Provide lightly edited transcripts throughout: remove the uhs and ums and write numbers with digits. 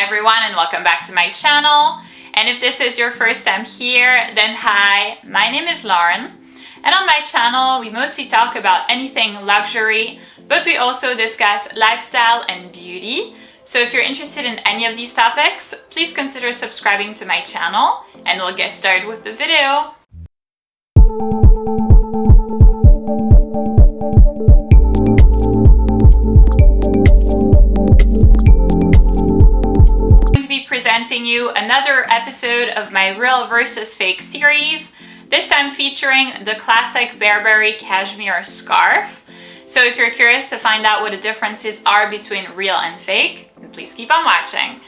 everyone, and welcome back to my channel. And if this is your first time here, then hi, my name is Lauren. And on my channel, we mostly talk about anything luxury, but we also discuss lifestyle and beauty. So if you're interested in any of these topics, please consider subscribing to my channel, and we'll get started with the video. Presenting you another episode of my Real versus Fake series, this time featuring the classic Burberry cashmere scarf. So if you're curious to find out what the differences are between real and fake, then please keep on watching.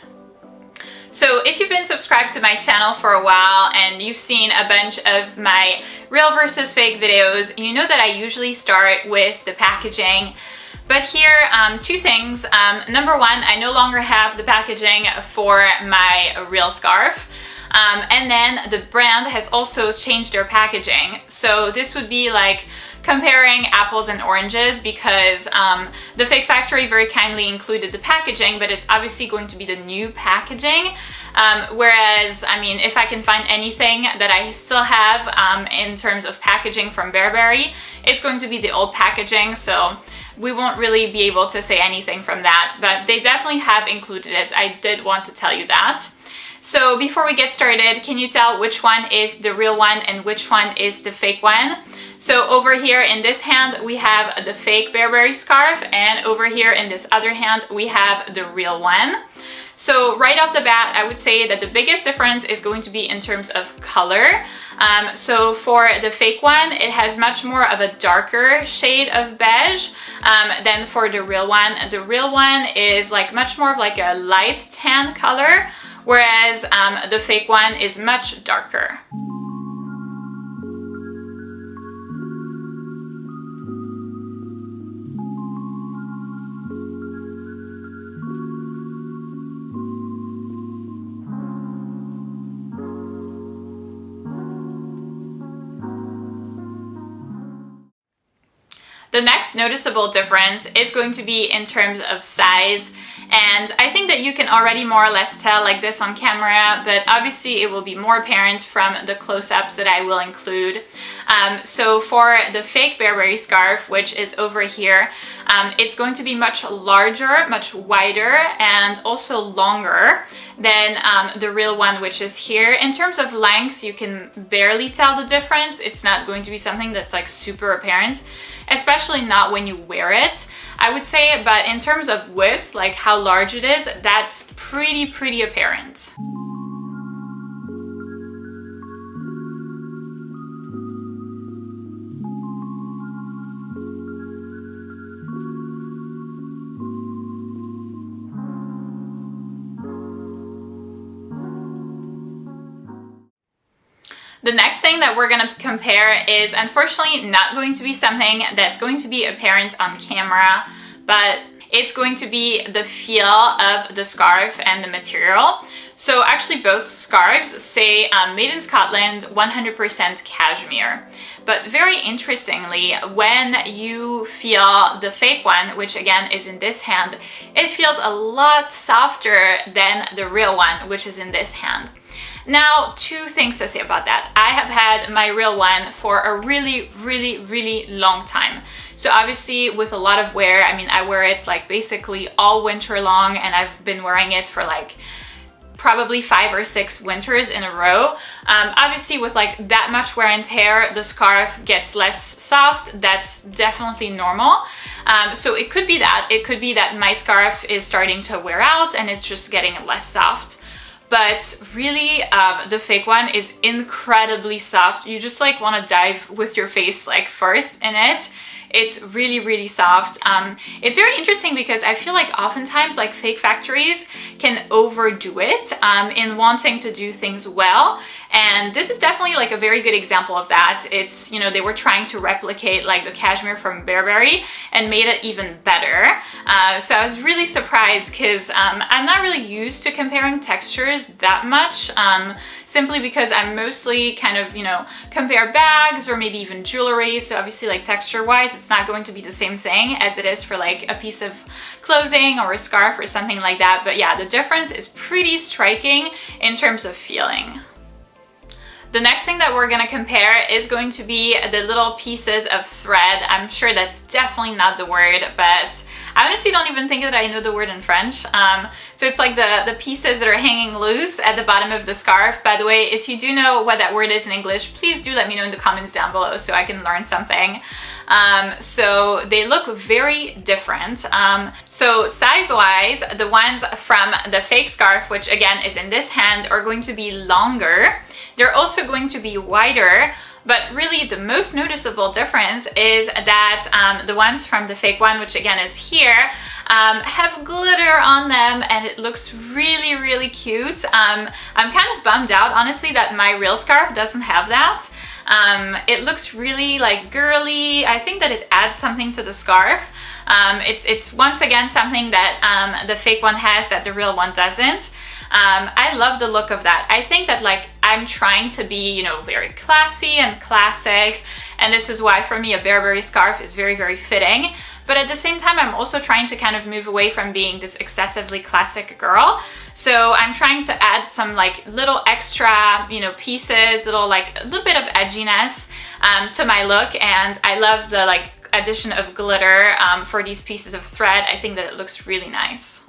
So if you've been subscribed to my channel for a while and you've seen a bunch of my Real versus Fake videos, you know that I usually start with the packaging. But here, two things. Number one, I no longer have the packaging for my real scarf. And then the brand has also changed their packaging. So this would be like comparing apples and oranges, because the Fake Factory very kindly included the packaging, but it's obviously going to be the new packaging. Whereas, I mean, if I can find anything that I still have in terms of packaging from Burberry, it's going to be the old packaging. So we won't really be able to say anything from that, but they definitely have included it. I did want to tell you that. So before we get started, can you tell which one is the real one and which one is the fake one? So over here in this hand, we have the fake Burberry scarf, and over here in this other hand, we have the real one. So right off the bat, I would say that the biggest difference is going to be in terms of color. So for the fake one, it has much more of a darker shade of beige than for the real one. The real one is like much more of like a light tan color, whereas the fake one is much darker. The next noticeable difference is going to be in terms of size, and I think that you can already more or less tell like this on camera, but obviously it will be more apparent from the close-ups that I will include. So for the fake Burberry scarf, which is over here, it's going to be much larger, much wider, and also longer than the real one, which is here. In terms of length, you can barely tell the difference. It's not going to be something that's like super apparent, especially not when you wear it, I would say. But in terms of width, like how large it is, that's pretty apparent. The next thing that we're going to compare is unfortunately not going to be something that's going to be apparent on camera, but it's going to be the feel of the scarf and the material. So actually both scarves say made in Scotland, 100% cashmere. But very interestingly, when you feel the fake one, which again is in this hand, it feels a lot softer than the real one, which is in this hand. Now, two things to say about that. I have had my real one for a really long time. So obviously with a lot of wear, I mean, I wear it like basically all winter long, and I've been wearing it for like probably 5 or 6 winters in a row. Obviously with like that much wear and tear, the scarf gets less soft. That's definitely normal. So it could be that. It could be that my scarf is starting to wear out and it's just getting less soft. But really, the fake one is incredibly soft. You just like want to dive with your face like first in it. It's really soft. It's very interesting because I feel like oftentimes like fake factories can overdo it in wanting to do things well. And this is definitely like a very good example of that. It's, you know, they were trying to replicate like the cashmere from Burberry and made it even better. So I was really surprised because I'm not really used to comparing textures that much, simply because I'm mostly kind of, you know, compare bags or maybe even jewelry. So obviously like texture wise, it's not going to be the same thing as it is for like a piece of clothing or a scarf or something like that. But yeah, the difference is pretty striking in terms of feeling. The next thing that we're going to compare is going to be the little pieces of thread. I'm sure that's definitely not the word, but I honestly don't even think that I know the word in French. So it's like the pieces that are hanging loose at the bottom of the scarf. By the way, if you do know what that word is in English, please do let me know in the comments down below so I can learn something. So they look very different. So size-wise, the ones from the fake scarf, which again is in this hand, are going to be longer. They're also going to be wider, but really the most noticeable difference is that the ones from the fake one, which again is here, have glitter on them and it looks really, really cute. I'm kind of bummed out, honestly, that my real scarf doesn't have that. It looks really like girly. I think that it adds something to the scarf. It's once again something that the fake one has that the real one doesn't. I love the look of that. I think that like I'm trying to be, you know, very classy and classic, and this is why for me a Burberry scarf is very, very fitting. But at the same time, I'm also trying to kind of move away from being this excessively classic girl. So I'm trying to add some like little extra, you know, pieces, like a little bit of edginess to my look. And I love the like addition of glitter for these pieces of thread. I think that it looks really nice.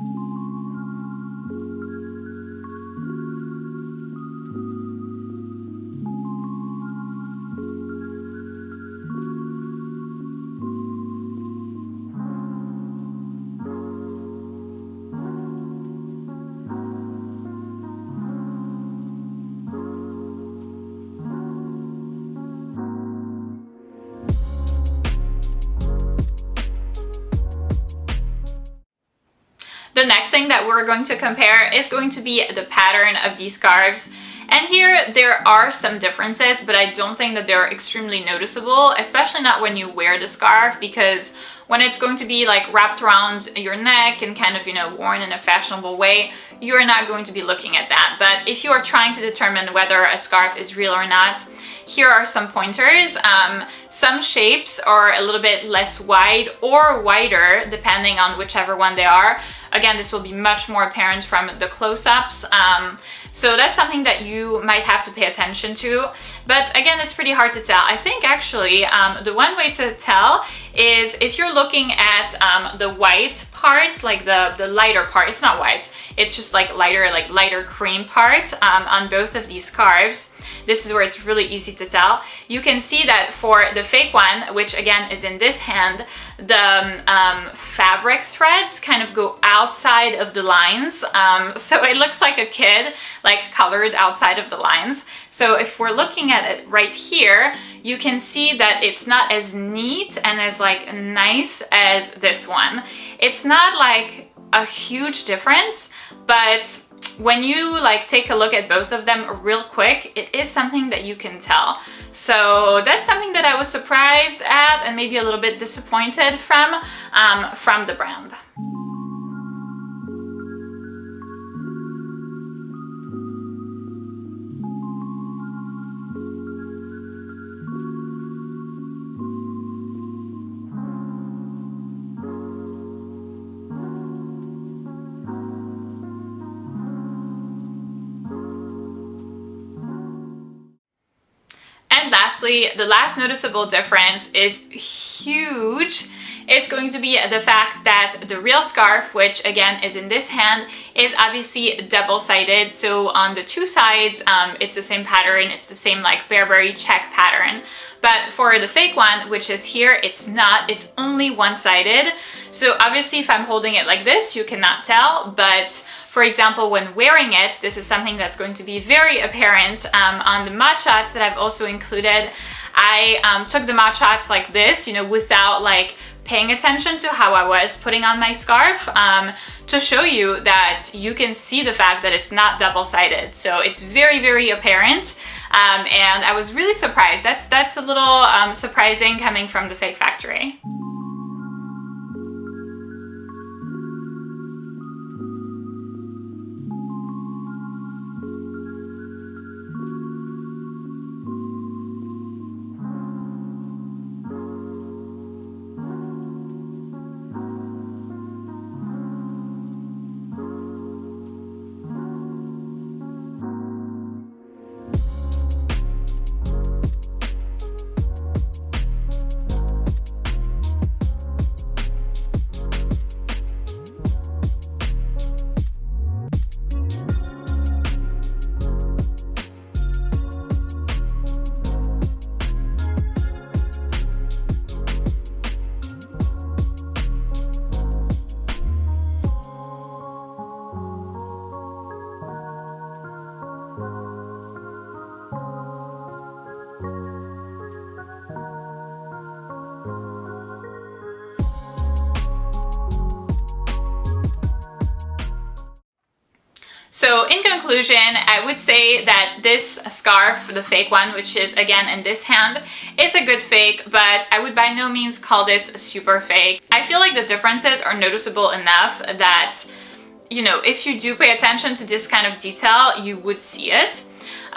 The next thing that we're going to compare is going to be the pattern of these scarves. And here there are some differences, but I don't think that they're extremely noticeable, especially not when you wear the scarf, because when it's going to be like wrapped around your neck and kind of, you know, worn in a fashionable way, you're not going to be looking at that. But if you are trying to determine whether a scarf is real or not, here are some pointers. Some shapes are a little bit less wide or wider, depending on whichever one they are. Again, this will be much more apparent from the close-ups. So that's something that you might have to pay attention to. But again, it's pretty hard to tell. I think actually the one way to tell is if you're looking at the white part, like the lighter part. It's not white, it's just like lighter cream part on both of these scarves. This is where it's really easy to tell. You can see that for the fake one, which again is in this hand, the fabric threads kind of go outside of the lines. So it looks like a kid, like colored outside of the lines. So if we're looking at it right here, you can see that it's not as neat and as like nice as this one. It's not like a huge difference, but when you like take a look at both of them real quick, it is something that you can tell. So that's something that I was surprised at and maybe a little bit disappointed from the brand. And lastly, the last noticeable difference is huge. It's going to be the fact that the real scarf, which again is in this hand, is obviously double-sided. So on the two sides, it's the same pattern. It's the same like Burberry check pattern. But for the fake one, which is here, it's not. It's only one-sided. So obviously if I'm holding it like this, you cannot tell. But for example, when wearing it, this is something that's going to be very apparent on the mod shots that I've also included. I took the mod shots like this, you know, without like paying attention to how I was putting on my scarf to show you that you can see the fact that it's not double-sided. So it's very, very apparent. And I was really surprised. That's a little surprising coming from the fake factory. So in conclusion, I would say that this scarf, the fake one, which is again in this hand, is a good fake, but I would by no means call this a super fake. I feel like the differences are noticeable enough that, you know, if you do pay attention to this kind of detail, you would see it.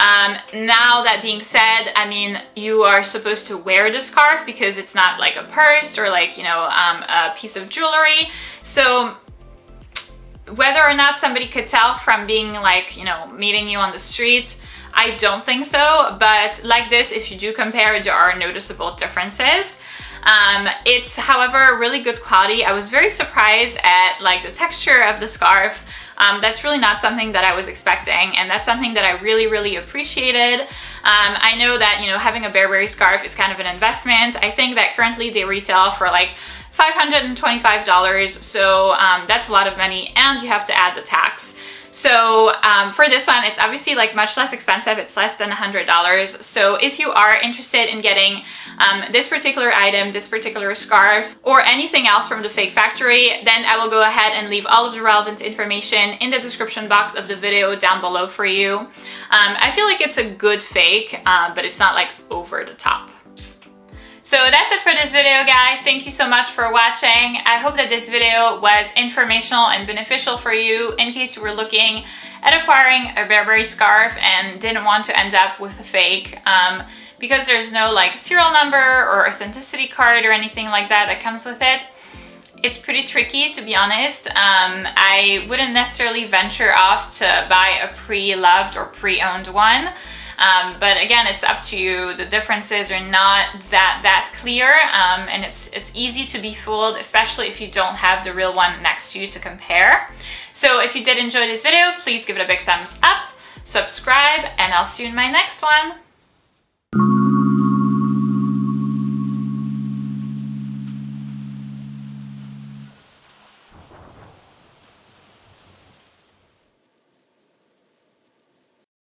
Now that being said, I mean, you are supposed to wear the scarf because it's not like a purse or like, you know, a piece of jewelry. So whether or not somebody could tell from being like, you know, meeting you on the streets, I don't think so. But like this, if you do compare, there are noticeable differences. It's, however, really good quality. I was very surprised at like the texture of the scarf. That's really not something that I was expecting, and that's something that I really, really appreciated. I know that, you know, having a Burberry scarf is kind of an investment. I think that currently they retail for like $525, so that's a lot of money, and you have to add the tax. So for this one, it's obviously like much less expensive. It's less than $100. So if you are interested in getting this particular item, this particular scarf, or anything else from the fake factory, then I will go ahead and leave all of the relevant information in the description box of the video down below for you. I feel like it's a good fake, but it's not like over the top. So that's it for this video, guys. Thank you so much for watching. I hope that this video was informational and beneficial for you in case you were looking at acquiring a Burberry scarf and didn't want to end up with a fake, because there's no like serial number or authenticity card or anything like that that comes with it. It's pretty tricky, to be honest. I wouldn't necessarily venture off to buy a pre-loved or pre-owned one. But again, it's up to you. The differences are not that clear, and it's easy to be fooled, especially if you don't have the real one next to you to compare. So if you did enjoy this video, please give it a big thumbs up, subscribe, and I'll see you in my next one.